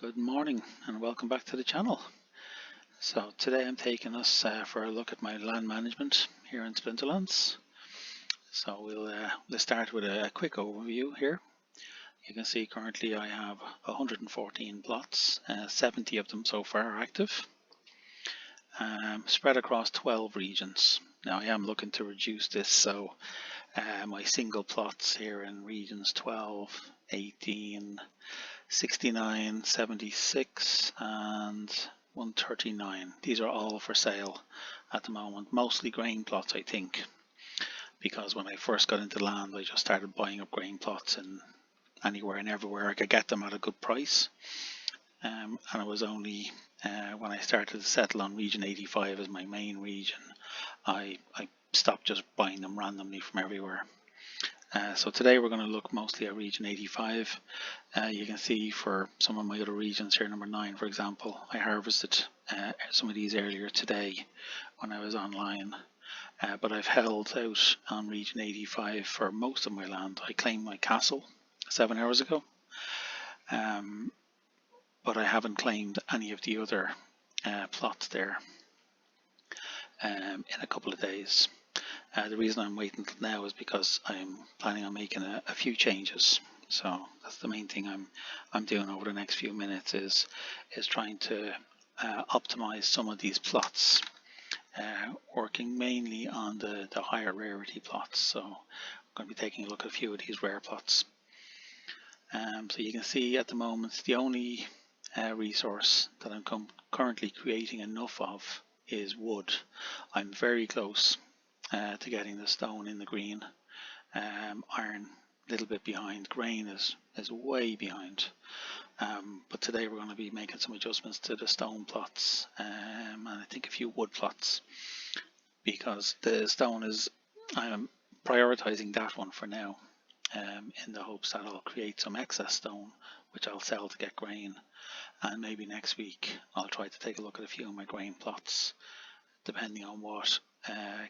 Good morning and welcome back to the channel. So today I'm taking us for a look at my land management here in Splinterlands. So we'll start with a quick overview here. You can see currently I have 114 plots, 70 of them so far are active, spread across 12 regions. Now I am looking to reduce this, so my single plots here in regions 12, 18, 69, 76 and 139. These are all for sale at the moment, mostly grain plots I think, because when I first got into land I just started buying up grain plots and anywhere and everywhere I could get them at a good price. And it was only when I started to settle on region 85 as my main region, I stopped just buying them randomly from everywhere. So today we're going to look mostly at region 85. You can see for some of my other regions here, number 9 for example, I harvested some of these earlier today when I was online, but I've held out on region 85 for most of my land. I claimed my castle 7 hours ago, but I haven't claimed any of the other plots there in a couple of days. The reason I'm waiting until now is because I'm planning on making a few changes. So that's the main thing I'm doing over the next few minutes is trying to optimize some of these plots, working mainly on the higher rarity plots. So I'm going to be taking a look at a few of these rare plots. So you can see at the moment the only resource that I'm currently creating enough of is wood. I'm very close to getting the stone in the green. Iron a little bit behind, grain is way behind, but today we're going to be making some adjustments to the stone plots and I think a few wood plots, because the stone is, I'm prioritizing that one for now, in the hopes that I'll create some excess stone which I'll sell to get grain, and maybe next week I'll try to take a look at a few of my grain plots depending on what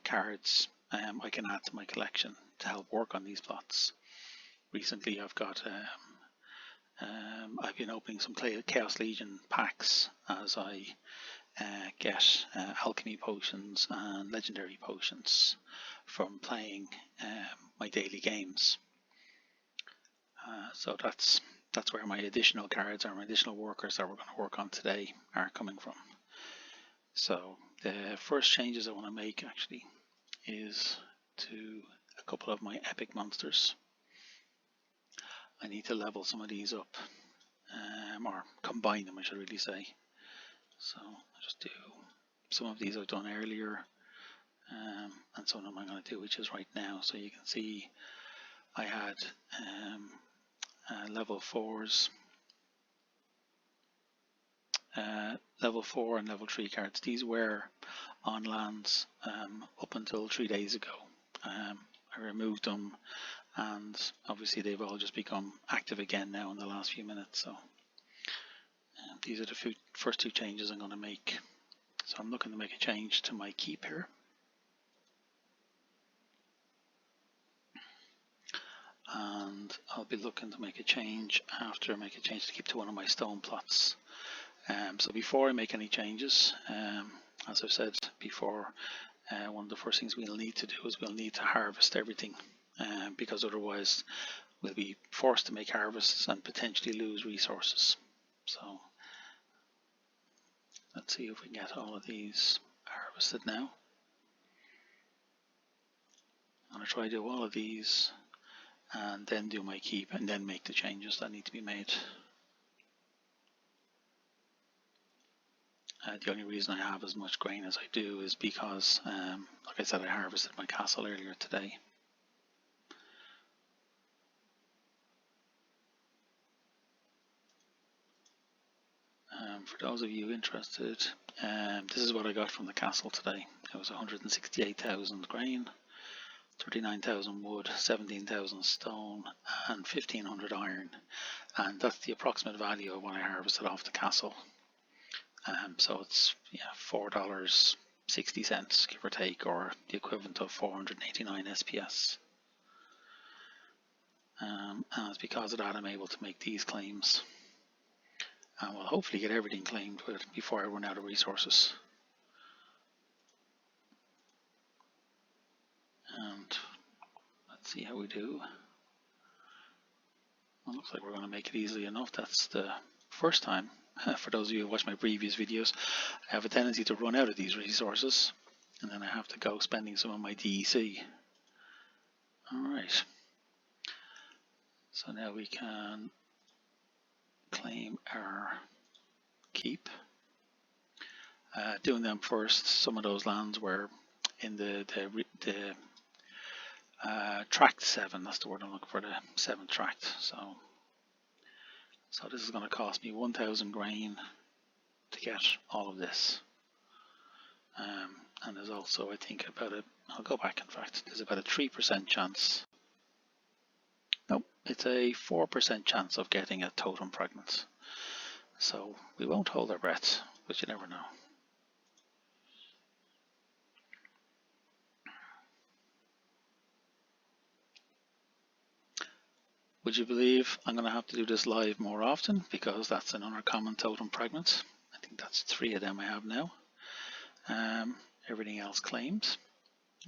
cards I can add to my collection to help work on these plots. Recently I've got I've been opening some Chaos Legion packs as I get alchemy potions and legendary potions from playing my daily games. So that's where my additional cards or my additional workers that we're going to work on today are coming from. So the first changes I want to make actually is to a couple of my epic monsters. I need to level some of these up, or combine them I should really say. So I'll just do some of these I've done earlier, and some of them I'm going to do which is right now. So you can see I had level 4s, level 4 and level 3 cards. These were on lands up until 3 days ago. I removed them and obviously they've all just become active again now in the last few minutes. So these are the first two changes I'm going to make. So I'm looking to make a change to my keep here. And I'll be looking to make a change to keep to one of my stone plots. So before I make any changes, as I've said before, one of the first things we'll need to do is we'll need to harvest everything, because otherwise we'll be forced to make harvests and potentially lose resources. So let's see if we can get all of these harvested now. I'm going to try to do all of these and then do my keep and then make the changes that need to be made. The only reason I have as much grain as I do is because, like I said, I harvested my castle earlier today. For those of you interested, this is what I got from the castle today. It was 168,000 grain, 39,000 wood, 17,000 stone and 1,500 iron, and that's the approximate value of what I harvested off the castle. So it's $4.60 give or take, or the equivalent of 489 SPS. And it's because of that I'm able to make these claims. and we'll hopefully get everything claimed before I run out of resources. And let's see how we do. Well, looks like we're going to make it easily enough. That's the first time. For those of you who watched my previous videos, I have a tendency to run out of these resources, and then I have to go spending some of my DEC. Alright, so now we can claim our keep. Doing them first, some of those lands were in the tract 7, that's the word I'm looking for, the 7th tract. So this is going to cost me 1,000 grain to get all of this. And there's also, I think, I'll go back in fact, there's about a 3% chance. Nope, it's a 4% chance of getting a totem fragment. So we won't hold our breath, but you never know. Would you believe I'm going to have to do this live more often because that's an uncommon totem fragment. I think that's 3 of them I have now. Everything else claimed.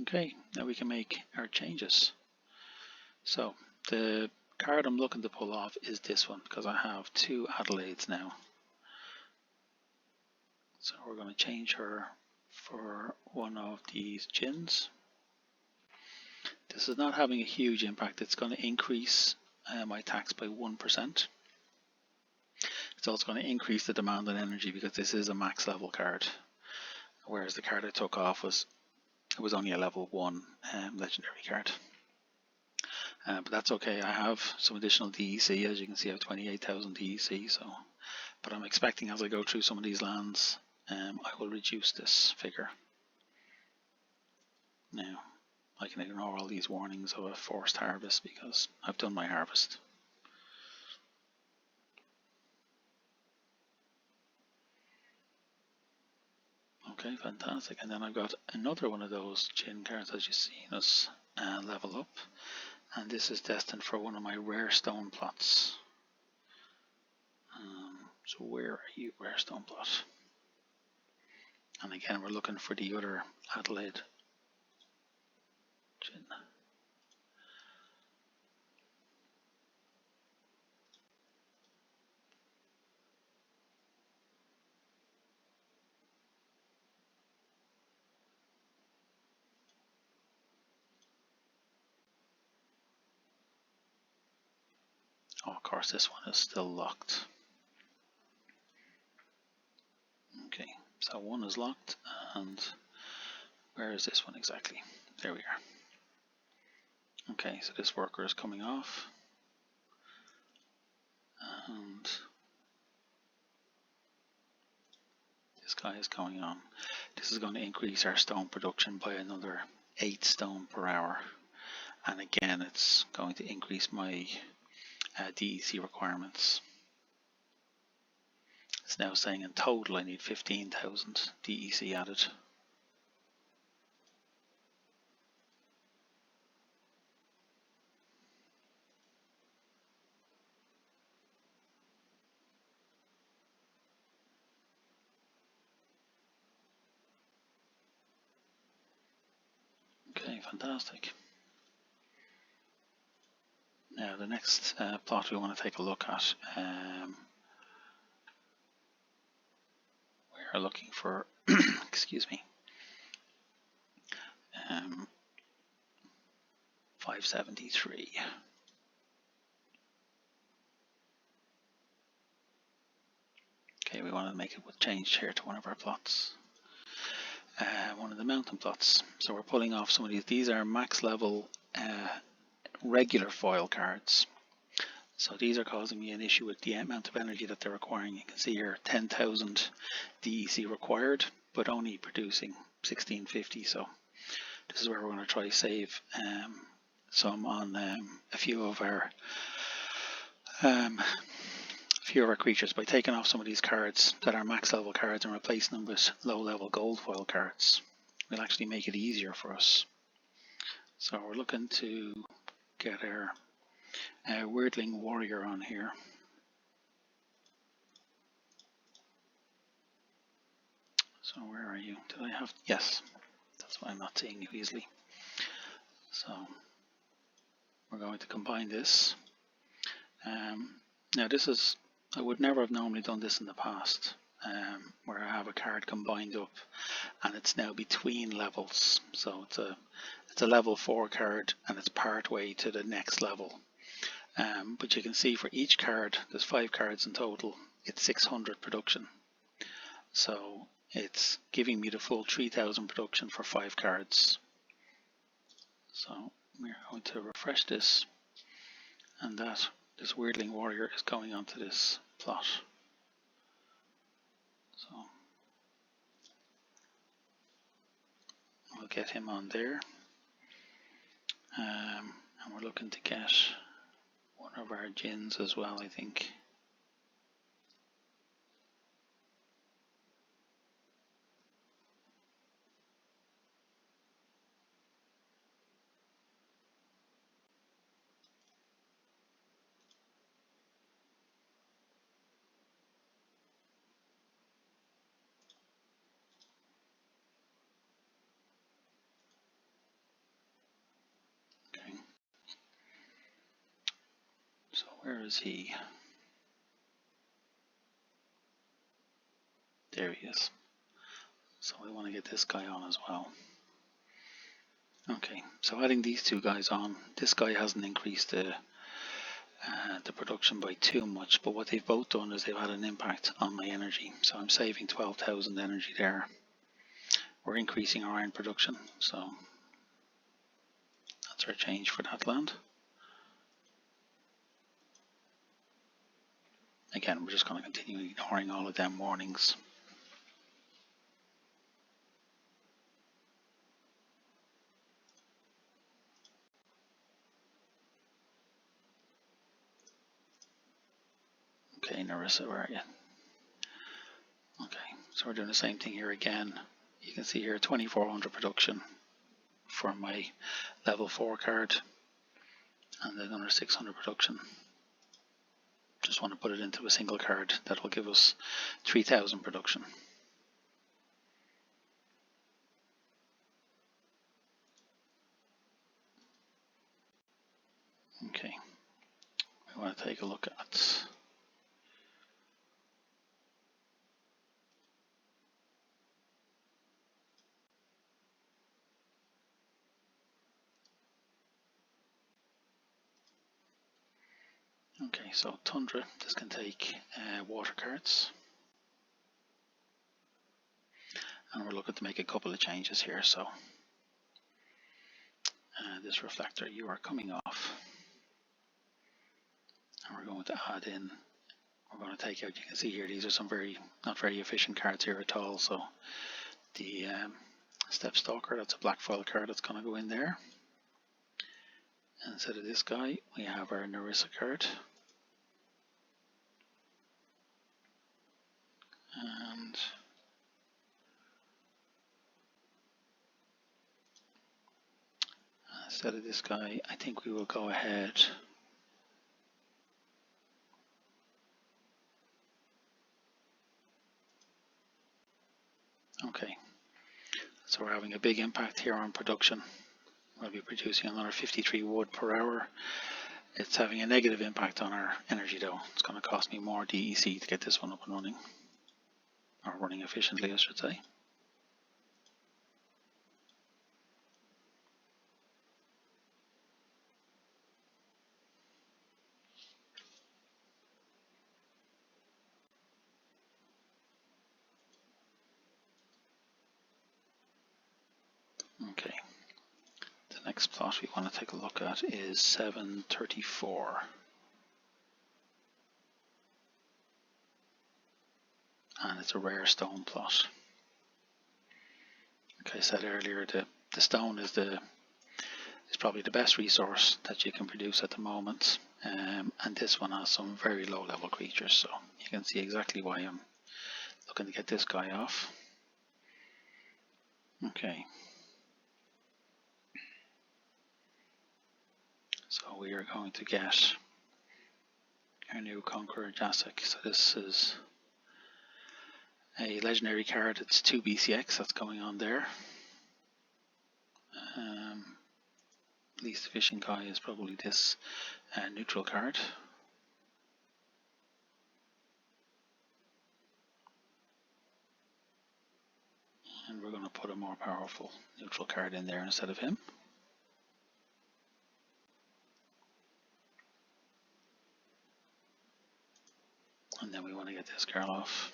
Okay, now we can make our changes. So the card I'm looking to pull off is this one because I have 2 Adelaides now. So we're going to change her for one of these gins. This is not having a huge impact. It's going to increase my tax by 1%. It's also going to increase the demand on energy because this is a max level card, whereas the card I took off was only a level 1 legendary card. But that's okay. I have some additional DEC. As you can see, I have 28,000 DEC. But I'm expecting as I go through some of these lands, I will reduce this figure. Now, I can ignore all these warnings of a forced harvest because I've done my harvest. Okay, fantastic. And then I've got another one of those gin cards, as you've seen us level up. And this is destined for one of my rare stone plots. So where are you, rare stone plot? And again, we're looking for the other Adelaide gin. Oh, of course, this one is still locked. Okay, so one is locked, and where is this one exactly? There we are. Okay, so this worker is coming off, and this guy is going on. This is going to increase our stone production by another 8 stone per hour, and again, it's going to increase my DEC requirements. It's now saying in total I need 15,000 DEC added. Okay, fantastic. Now the next plot we want to take a look at, we are looking for, excuse me, 573. Okay, we want to make a change here to one of our plots. One of the mountain plots. So we're pulling off some of these. These are max level regular foil cards. So these are causing me an issue with the amount of energy that they're requiring. You can see here 10,000 DEC required, but only producing 1650. So this is where we're going to try to save some on a few of our creatures by taking off some of these cards that are max level cards and replacing them with low level gold foil cards. Will actually make it easier for us. So we're looking to get our Weirdling Warrior on here. So where are you? Did I have? Yes, that's why I'm not seeing you easily. So we're going to combine this. Now this is, I would never have normally done this in the past, where I have a card combined up and it's now between levels. So it's a level 4 card and it's part way to the next level. But you can see for each card, there's 5 cards in total, it's 600 production. So it's giving me the full 3000 production for 5 cards. So we're going to refresh this, and this Weirdling Warrior is going onto this plot. So we'll get him on there. And we're looking to get one of our Jins as well, I think. Okay. So where is he? There he is. So we want to get this guy on as well. Okay, so adding these 2 guys on, this guy hasn't increased the production by too much, but what they've both done is they've had an impact on my energy. So I'm saving 12,000 energy there. We're increasing our iron production, so that's our change for that land. Again, we're just going to continue ignoring all of them warnings. Okay, Narissa, where are you? Okay, so we're doing the same thing here again. You can see here 2400 production for my level 4 card, and then another 600 production. Just want to put it into a single card that will give us 3000 production. Okay, we want to take a look at okay, so Tundra, this can take water cards. And we're looking to make a couple of changes here. So this reflector, you are coming off. And we're going to add in, we're going to take out, you can see here, these are some not very efficient cards here at all. So the Step Stalker, that's a black foil card that's going to go in there. And instead of this guy, we have our Narissa card. And instead of this guy, I think we will go ahead. Okay, so we're having a big impact here on production. We'll be producing another 53 wood per hour. It's having a negative impact on our energy though. It's going to cost me more DEC to get this one up and running. Or running efficiently, I should say. Okay. The next plot we want to take a look at is 734. And it's a rare stone plot. Like I said earlier, the stone is probably the best resource that you can produce at the moment. And this one has some very low level creatures, so you can see exactly why I'm looking to get this guy off. Okay. So we are going to get our new Conqueror Jacek. So this is a legendary card. It's 2 BCX that's going on there. Least efficient guy is probably this neutral card. And we're going to put a more powerful neutral card in there instead of him. And then we want to get this girl off.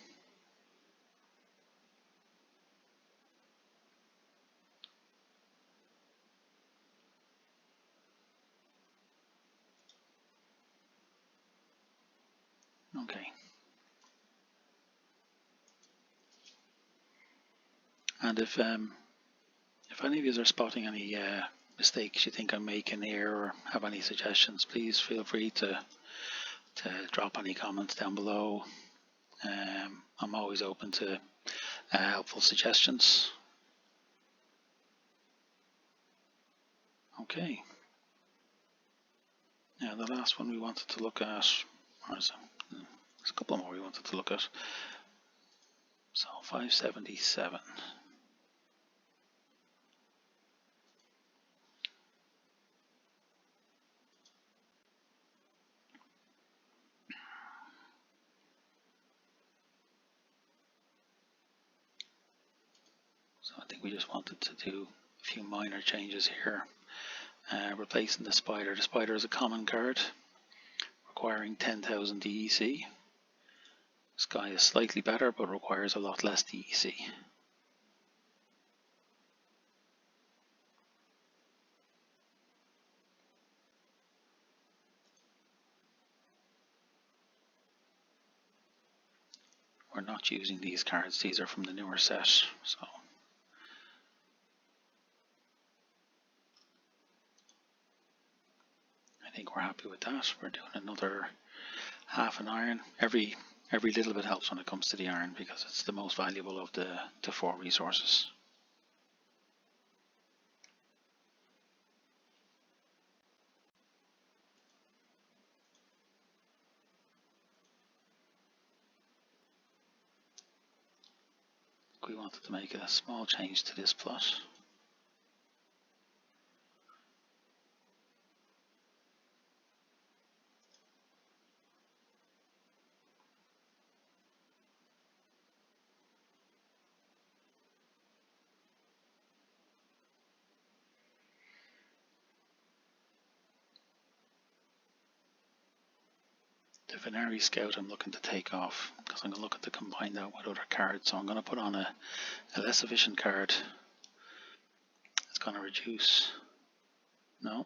Okay. And if any of you are spotting any mistakes you think I'm making here or have any suggestions, please feel free to drop any comments down below. I'm always open to helpful suggestions. Okay. Now the last one we wanted to look at, there's a couple more we wanted to look at. So 577. So I think we just wanted to do a few minor changes here. Replacing the spider. The spider is a common card requiring 10,000 DEC. This guy is slightly better but requires a lot less DEC. We're not using these cards, these are from the newer set, so I think we're happy with that. We're doing another half an iron. Every little bit helps when it comes to the iron because it's the most valuable of the 4 resources. We wanted to make a small change to this plot. The Venari Scout I'm looking to take off because I'm going to look to combine that with other cards. So I'm going to put on a less efficient card. It's going to reduce. No.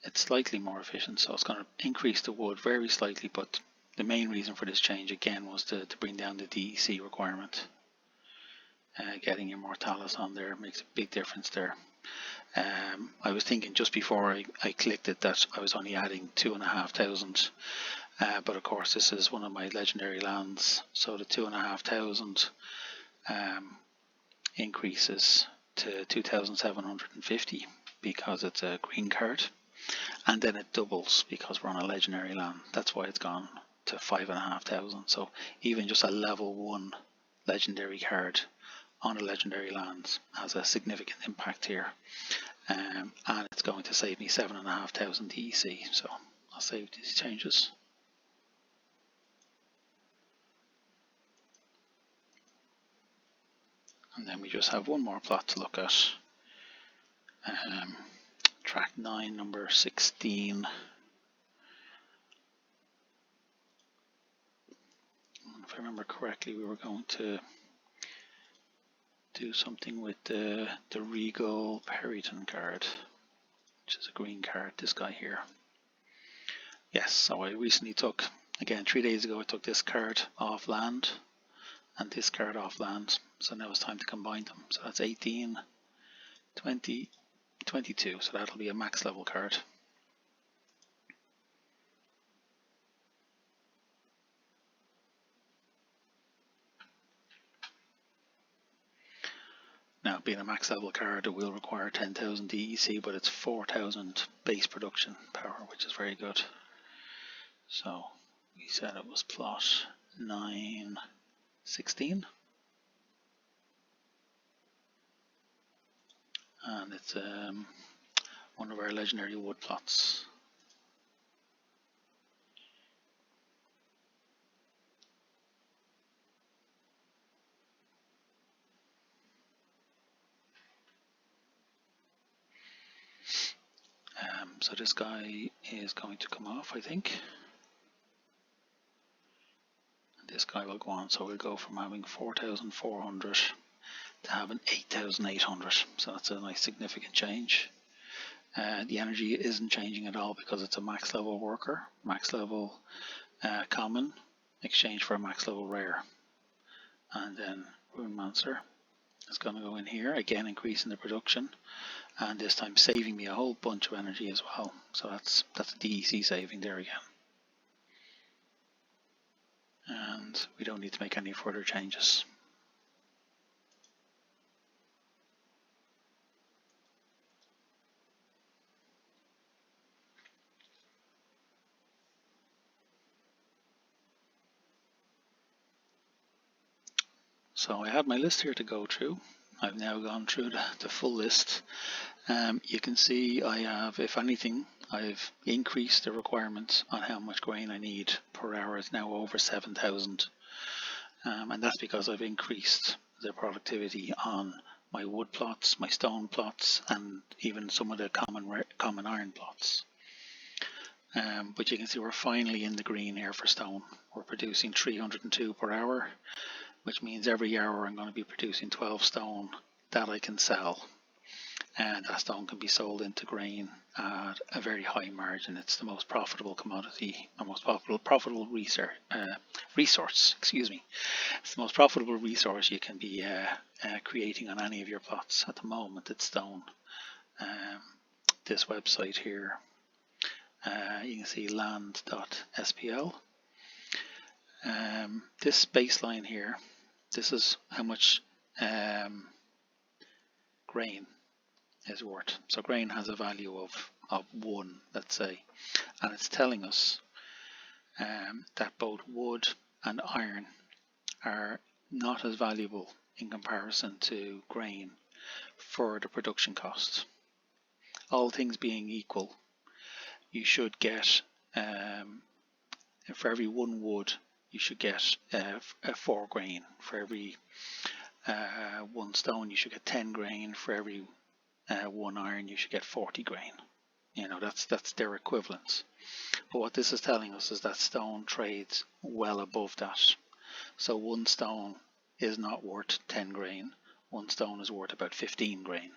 It's slightly more efficient, so it's going to increase the wood very slightly, but the main reason for this change again was to bring down the DEC requirement. Getting Immortalis on there makes a big difference there. I was thinking just before I clicked it that I was only adding 2,500, but of course this is one of my legendary lands, so the 2,500 increases to 2,750 because it's a green card, and then it doubles because we're on a legendary land. That's why it's gone to 5,500. So even just a level 1 legendary card on a legendary land has a significant impact here, and it's going to save me 7,500 DEC, so I'll save these changes. And then we just have one more plot to look at. Track 9, number 16. If I remember correctly, we were going to do something with the Regal Periton card, which is a green card, this guy here. Yes, so I recently took, again 3 days ago, I took this card off land and this card off land, so now it's time to combine them. So that's 18, 20, 22, so that'll be a max level card. Now, being a max level card, it will require 10,000 DEC, but it's 4,000 base production power, which is very good. So we said it was plot 916, and it's one of our legendary wood plots. So this guy is going to come off, I think. This guy will go on, so we'll go from having 4,400 to having 8,800. So that's a nice significant change. The energy isn't changing at all because it's a max level worker, max level common, exchange for a max level rare. And then Rune Monster is going to go in here, again increasing the production, and this time saving me a whole bunch of energy as well. So that's a DEC saving there again. And we don't need to make any further changes. So I had my list here to go through. I've now gone through the full list. You can see I have, if anything, I've increased the requirements on how much grain I need per hour. It's now over 7,000. And that's because I've increased the productivity on my wood plots, my stone plots, and even some of the common iron plots. But you can see we're finally in the green here for stone. We're producing 302 per hour, which means every hour I'm going to be producing 12 stone that I can sell. And that stone can be sold into grain at a very high margin. It's the most profitable commodity, the most profitable resource. Excuse me. It's the most profitable resource you can be creating on any of your plots. At the moment, it's stone. This website here, you can see land.spl. This baseline here, this is how much grain is worth. So grain has a value of 1, let's say, and it's telling us that both wood and iron are not as valuable in comparison to grain for the production costs. All things being equal, you should get, for every 1 wood, you should get 4 grain. For every 1 stone, you should get 10 grain. For every 1 iron, you should get 40 grain. You know, that's their equivalents. But what this is telling us is that stone trades well above that. So 1 stone is not worth 10 grain. 1 stone is worth about 15 grain.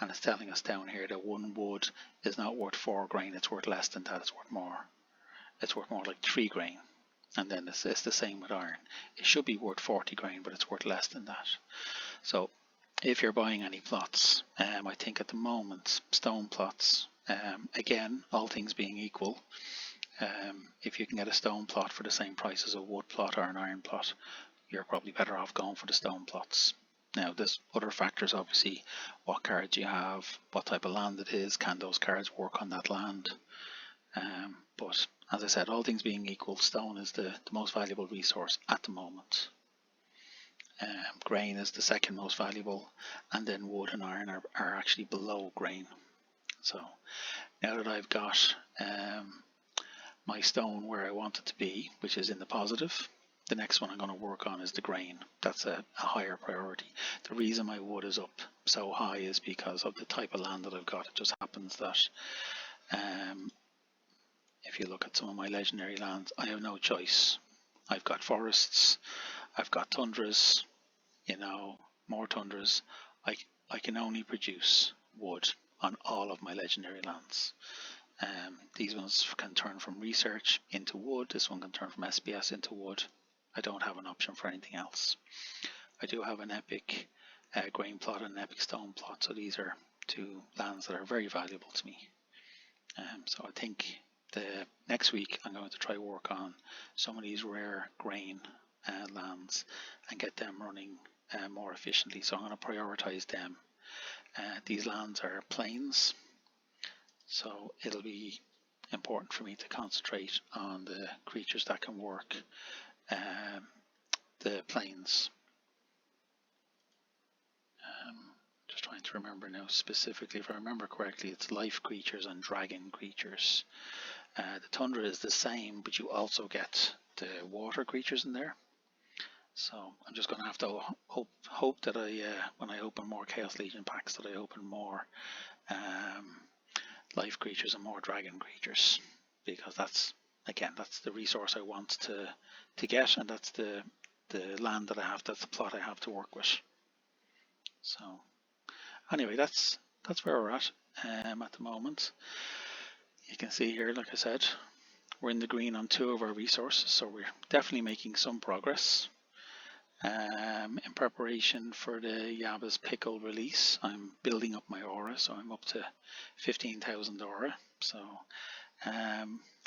And it's telling us down here that 1 wood is not worth 4 grain. It's worth less than that. It's worth more. It's worth more like 3 grain. And then it's the same with iron. It should be worth 40 grain, but it's worth less than that. So if you're buying any plots, I think at the moment, stone plots, again, all things being equal, if you can get a stone plot for the same price as a wood plot or an iron plot, you're probably better off going for the stone plots. Now, there's other factors, obviously, what cards you have, what type of land it is, can those cards work on that land? But as I said, all things being equal, stone is the most valuable resource at the moment. Grain is the second most valuable, and then wood and iron are actually below grain. So now that I've got my stone where I want it to be, which is in the positive, the next one I'm going to work on is the grain. That's a higher priority. The reason my wood is up so high is because of the type of land that I've got. It just happens that if you look at some of my legendary lands, I have no choice. I've got forests, I've got tundras, more tundras. I can only produce wood on all of my legendary lands. These ones can turn from research into wood. This one can turn from SPS into wood. I don't have an option for anything else. I do have an epic grain plot and an epic stone plot, so these are 2 lands that are very valuable to me. So I think the next week I'm going to try work on some of these rare grain lands and get them running more efficiently. So I'm going to prioritize them. These lands are plains, so it'll be important for me to concentrate on the creatures that can work the planes. Just trying to remember now specifically. If I remember correctly, it's life creatures and dragon creatures. The tundra is the same, but you also get the water creatures in there. So I'm just going to have to hope that when I open more Chaos Legion packs, that I open more life creatures and more dragon creatures, because that's the resource I want to get, and that's the land that I have, that's the plot I have to work with. So anyway, that's where we're at the moment. You can see here, like I said, we're in the green on 2 of our resources, so we're definitely making some progress. In preparation for the Yabba's Pickle release, I'm building up my aura, so I'm up to 15,000 aura. So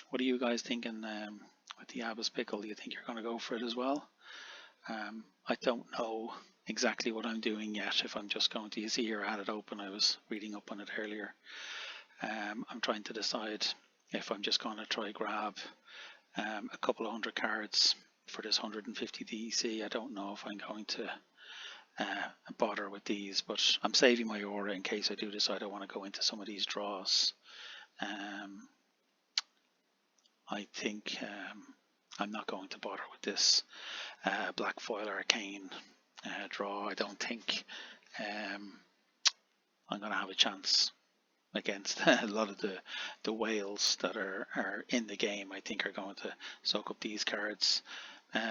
what are you guys thinking with the Yabba's Pickle? Do you think you're going to go for it as well? I don't know exactly what I'm doing yet. If I'm just going to, you see here I had it open, I was reading up on it earlier. I'm trying to decide if I'm just going to try grab a couple of 100 cards for this 150 DEC. I don't know if I'm going to bother with these, but I'm saving my aura in case I do decide I want to go into some of these draws. I think I'm not going to bother with this Black Foil Arcane draw. I don't think I'm going to have a chance against a lot of the whales that are in the game. I think are going to soak up these cards.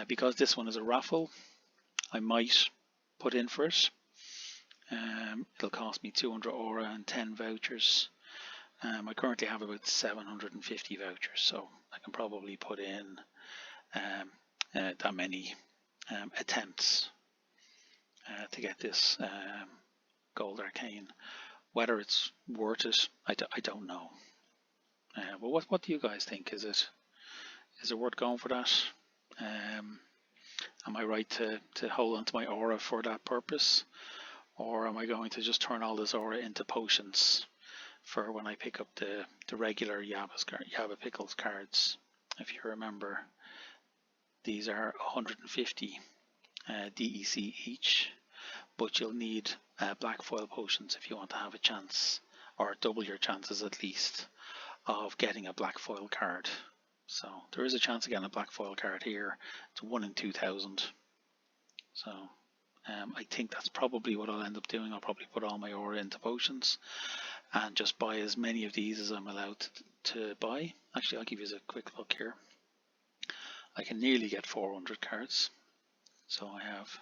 Because this one is a raffle, I might put in for it. It'll cost me 200 aura and 10 vouchers. I currently have about 750 vouchers, so I can probably put in that many attempts to get this gold arcane. Whether it's worth it, I don't know. But what do you guys think? Is it worth going for that? Am I right to hold on to my aura for that purpose, or am I going to just turn all this aura into potions for when I pick up the regular Yabba Pickles cards? If you remember, these are 150 DEC each, but you'll need black foil potions if you want to have a chance, or double your chances at least, of getting a black foil card. So there is a chance of getting a black foil card here. It's 1 in 2,000. So I think that's probably what I'll end up doing. I'll probably put all my aura into potions and just buy as many of these as I'm allowed to buy. Actually, I'll give you a quick look here. I can nearly get 400 cards. So I have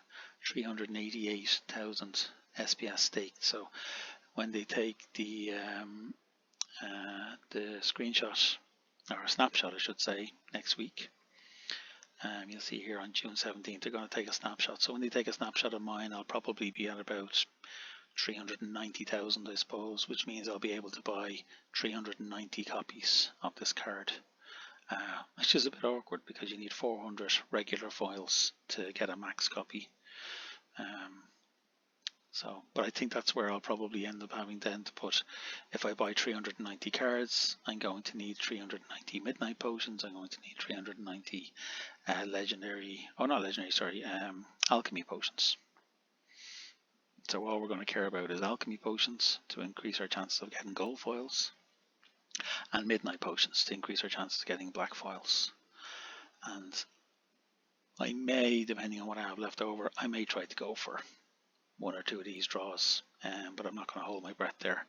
388,000 SPS staked. So when they take the screenshot, or a snapshot I should say, next week, you'll see here on June 17th they're going to take a snapshot. So when they take a snapshot of mine, I'll probably be at about 390,000, I suppose, which means I'll be able to buy 390 copies of this card, which is a bit awkward because you need 400 regular foils to get a max copy. But I think that's where I'll probably end up having then to put, if I buy 390 cards, I'm going to need 390 midnight potions, I'm going to need 390 alchemy potions. So all we're going to care about is alchemy potions to increase our chances of getting gold foils, and midnight potions to increase our chances of getting black foils. And I may, depending on what I have left over, I may try to go for 1 or 2 of these draws, but I'm not going to hold my breath there.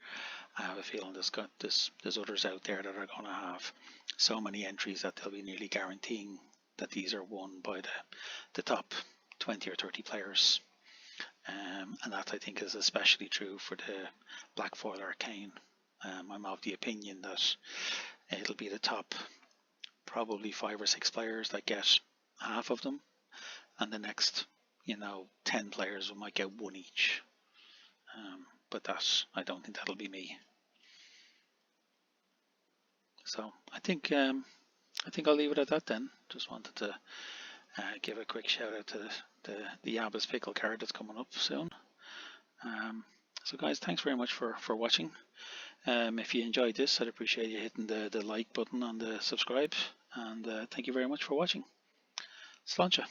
I have a feeling there's others out there that are going to have so many entries that they'll be nearly guaranteeing that these are won by the top 20 or 30 players. And that I think is especially true for the Black Foil Arcane. I'm of the opinion that it'll be the top probably 5 or 6 players that get half of them, and the next 10 players might get 1 each. But I don't think that'll be me. So I think I'll leave it at that then. Just wanted to give a quick shout out to the Yabba's Pickle card that's coming up soon. So guys, thanks very much for watching. If you enjoyed this, I'd appreciate you hitting the like button and the subscribe, and thank you very much for watching. Sláinte.